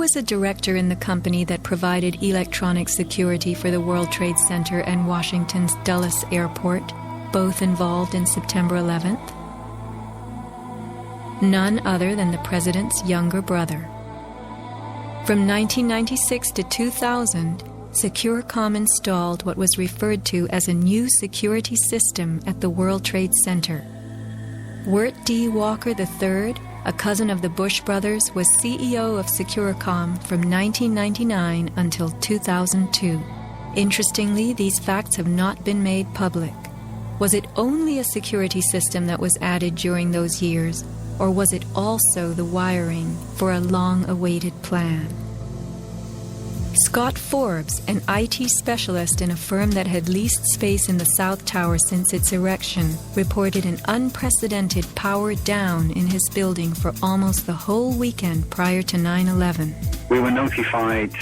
was a director in the company that provided electronic security for the World Trade Center and Washington's Dulles Airport, both involved in September 11th? None other than the president's younger brother. From 1996 to 2000, Securacom installed what was referred to as a new security system at the World Trade Center. Wirt D. Walker III, a cousin of the Bush brothers, was CEO of Securacom from 1999 until 2002. Interestingly, these facts have not been made public. Was it only a security system that was added during those years, or was it also the wiring for a long-awaited plan? Scott Forbes, an IT specialist in a firm that had leased space in the South Tower since its erection, reported an unprecedented power down in his building for almost the whole weekend prior to 9/11. We were notified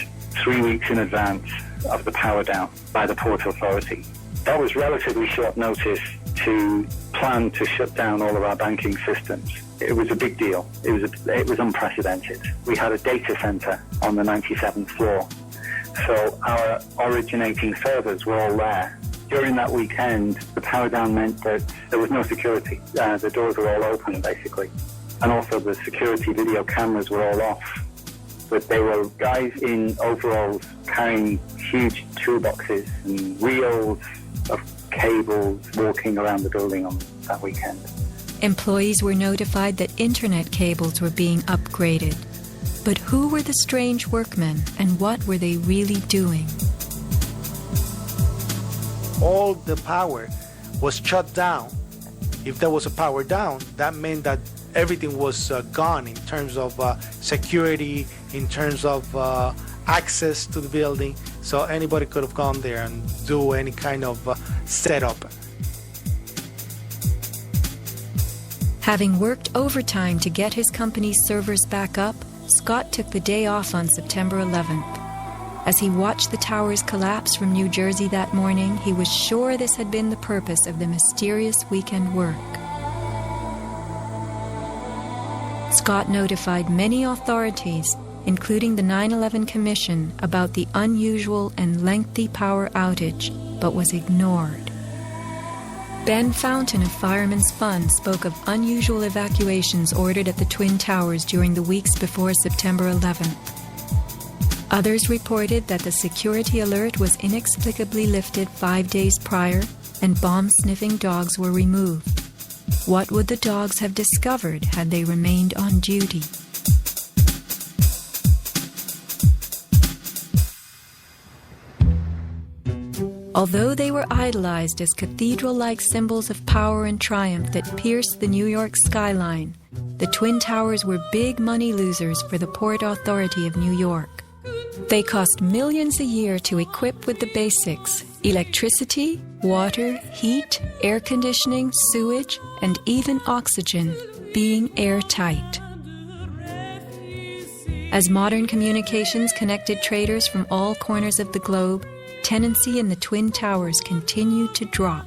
3 weeks in advance of the power down by the Port Authority. That was relatively short notice to plan to shut down all of our banking systems. It was a big deal. It was unprecedented. We had a data center on the 97th floor. So our originating servers were all there. During that weekend, the power down meant that there was no security. The doors were all open, basically. And also the security video cameras were all off. But there were guys in overalls carrying huge toolboxes and reels of cables walking around the building on that weekend. Employees were notified that internet cables were being upgraded. But who were the strange workmen, and what were they really doing? All the power was shut down. If there was a power down, that meant that everything was gone in terms of security, in terms of access to the building. So anybody could have gone there and do any kind of setup. Having worked overtime to get his company's servers back up, Scott took the day off on September 11th. As he watched the towers collapse from New Jersey that morning, he was sure this had been the purpose of the mysterious weekend work. Scott notified many authorities, including the 9/11 Commission, about the unusual and lengthy power outage, but was ignored. Ben Fountain of Fireman's Fund spoke of unusual evacuations ordered at the Twin Towers during the weeks before September 11th. Others reported that the security alert was inexplicably lifted 5 days prior and bomb-sniffing dogs were removed. What would the dogs have discovered had they remained on duty? Although they were idolized as cathedral-like symbols of power and triumph that pierced the New York skyline, the Twin Towers were big money losers for the Port Authority of New York. They cost millions a year to equip with the basics: electricity, water, heat, air conditioning, sewage, and even oxygen, being airtight. As modern communications connected traders from all corners of the globe, tenancy in the Twin Towers continued to drop.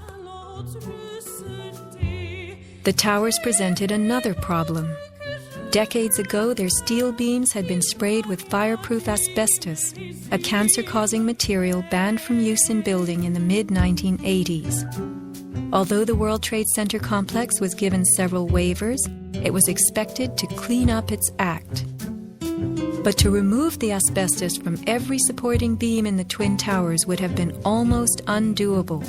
The towers presented another problem. Decades ago, their steel beams had been sprayed with fireproof asbestos, a cancer-causing material banned from use in building in the mid-1980s. Although the World Trade Center complex was given several waivers, it was expected to clean up its act. But to remove the asbestos from every supporting beam in the Twin Towers would have been almost undoable.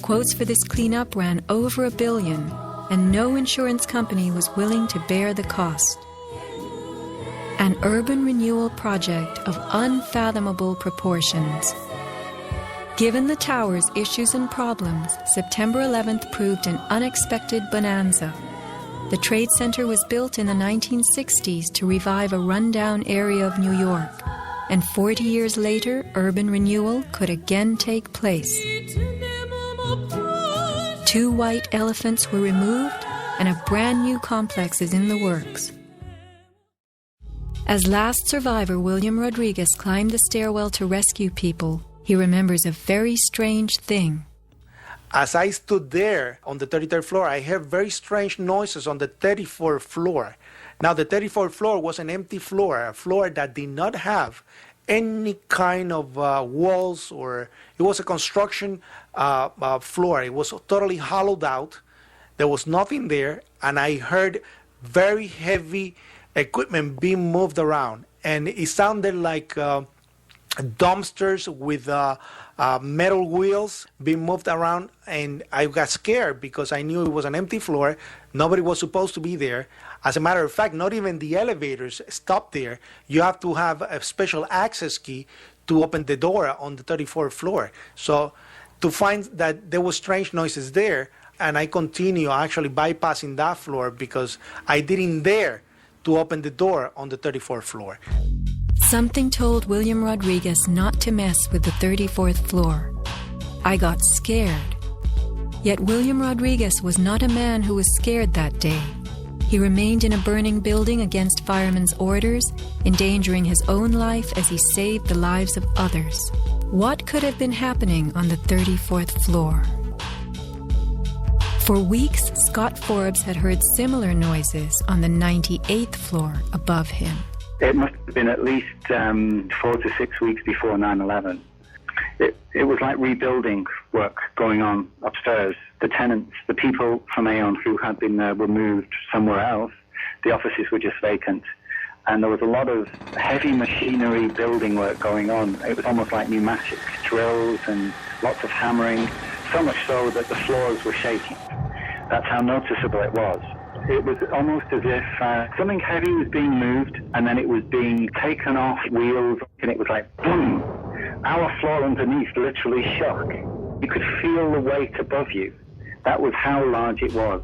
Quotes for this cleanup ran over $1 billion, and no insurance company was willing to bear the cost. An urban renewal project of unfathomable proportions. Given the tower's issues and problems, September 11th proved an unexpected bonanza. The Trade Center was built in the 1960s to revive a rundown area of New York, and 40 years later, urban renewal could again take place. 2 white elephants were removed, and a brand new complex is in the works. As last survivor William Rodriguez climbed the stairwell to rescue people, he remembers a very strange thing. As I stood there on the 33rd floor, I heard very strange noises on the 34th floor. Now, the 34th floor was an empty floor, a floor that did not have any kind of walls, or it was a construction floor. It was totally hollowed out. There was nothing there, and I heard very heavy equipment being moved around, and it sounded like dumpsters with metal wheels being moved around, and I got scared because I knew it was an empty floor. Nobody was supposed to be there. As a matter of fact, not even the elevators stopped there. You have to have a special access key to open the door on the 34th floor. So to find that there were strange noises there, and I continue actually bypassing that floor because I didn't dare to open the door on the 34th floor. Something told William Rodriguez not to mess with the 34th floor. I got scared. Yet William Rodriguez was not a man who was scared that day. He remained in a burning building against firemen's orders, endangering his own life as he saved the lives of others. What could have been happening on the 34th floor? For weeks, Scott Forbes had heard similar noises on the 98th floor above him. It must have been at least 4 to 6 weeks before 9/11. It was like rebuilding work going on upstairs. The tenants, the people from Aon who had been there were moved somewhere else. The offices were just vacant. And there was a lot of heavy machinery building work going on. It was almost like pneumatic drills and lots of hammering, so much so that the floors were shaking. That's how noticeable it was. It was almost as if something heavy was being moved and then it was being taken off wheels, and it was like boom. Our floor underneath literally shook. You could feel the weight above you. That was how large it was.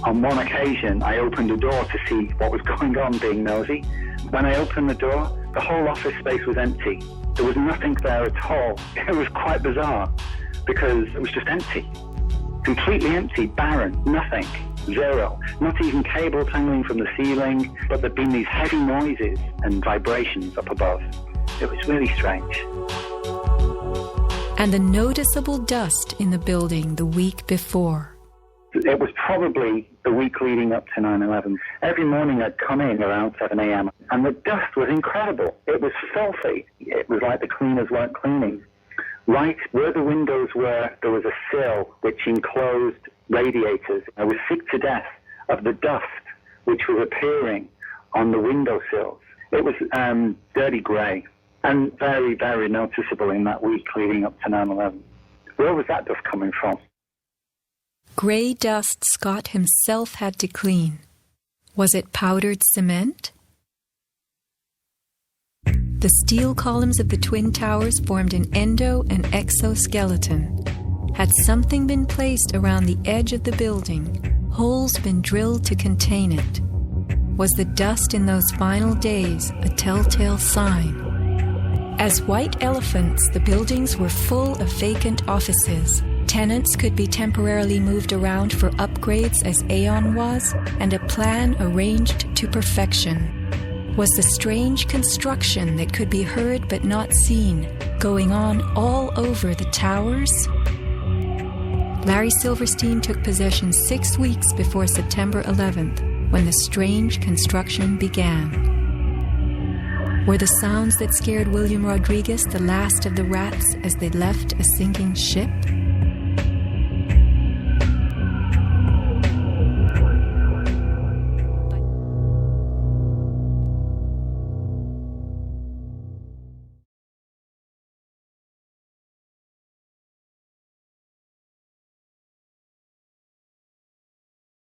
On one occasion, I opened a door to see what was going on, being nosy. When I opened the door, the whole office space was empty. There was nothing there at all. It was quite bizarre because it was just empty. Completely empty, barren, nothing, zero. Not even cables hanging from the ceiling, but there'd been these heavy noises and vibrations up above. It was really strange. And the noticeable dust in the building the week before. It was probably the week leading up to 9/11. Every morning I'd come in around 7 a.m. and the dust was incredible. It was filthy. It was like the cleaners weren't cleaning. Right where the windows were, there was a sill which enclosed radiators. I was sick to death of the dust which was appearing on the windowsills. It was dirty grey and very, very noticeable in that week leading up to 9/11. Where was that dust coming from? Grey dust Scott himself had to clean. Was it powdered cement? The steel columns of the Twin Towers formed an endo and exoskeleton. Had something been placed around the edge of the building, holes been drilled to contain it? Was the dust in those final days a telltale sign? As white elephants, the buildings were full of vacant offices. Tenants could be temporarily moved around for upgrades as Aon was, and a plan arranged to perfection. Was the strange construction that could be heard but not seen going on all over the towers? Larry Silverstein took possession 6 weeks before September 11th, when the strange construction began. Were the sounds that scared William Rodriguez the last of the rats as they left a sinking ship?